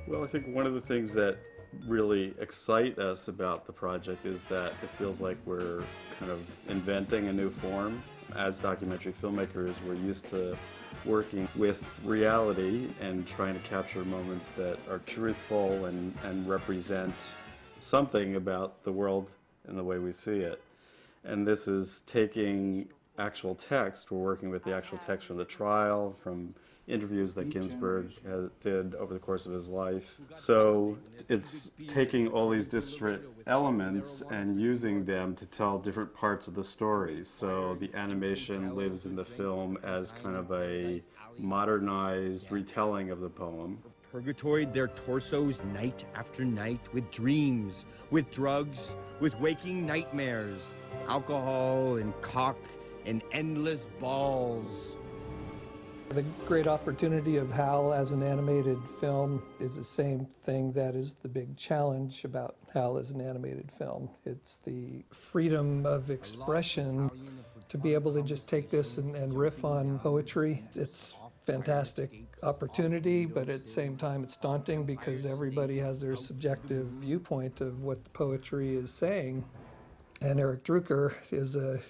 Well, I think one of the things that really excite us about the project is that it feels like we're kind of inventing a new form. As documentary filmmakers, we're used to working with reality and trying to capture moments that are truthful and represent something about the world and the way we see it. And this is taking actual text. We're working with the actual text from the trial, from interviews that Ginsberg did over the course of his life. So it's taking all these disparate elements and using them to tell different parts of the story. So the animation lives in the film as kind of a modernized retelling of the poem. Purgatoried their torsos night after night with dreams, with drugs, with waking nightmares, alcohol and cock and endless balls. The great opportunity of HOWL as an animated film is the same thing that is the big challenge about HOWL as an animated film. It's the freedom of expression to be able to just take this and riff on poetry. It's fantastic opportunity, but at the same time it's daunting because everybody has their subjective viewpoint of what the poetry is saying. And Eric Drooker is an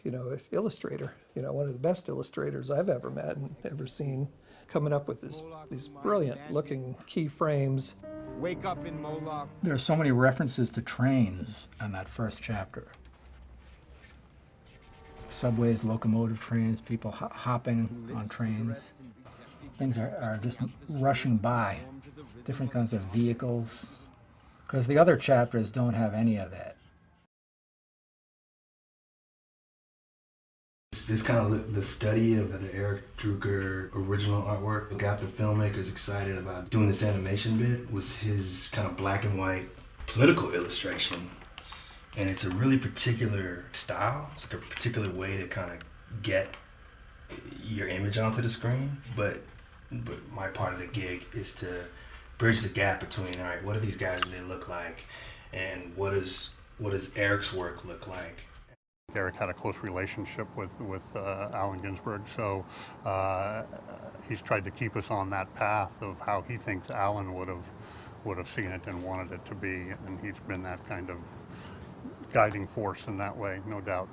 illustrator, one of the best illustrators I've ever met and ever seen, coming up with these brilliant looking key frames. Wake up in Moloch. There are so many references to trains in that first chapter. Subways, locomotive trains, people hopping on trains. Things are just rushing by, different kinds of vehicles, because the other chapters don't have any of that. It's kind of the study of the Eric Drooker original artwork. What got the filmmakers excited about doing this animation bit was his kind of black and white political illustration. And it's a really particular style. It's like a particular way to kind of get your image onto the screen. But my part of the gig is to bridge the gap between, all right, what do these guys really look like? And what does Eric's work look like? Eric had a close relationship with Allen Ginsberg, so he's tried to keep us on that path of how he thinks Allen would have seen it and wanted it to be, and he's been that kind of guiding force in that way, no doubt.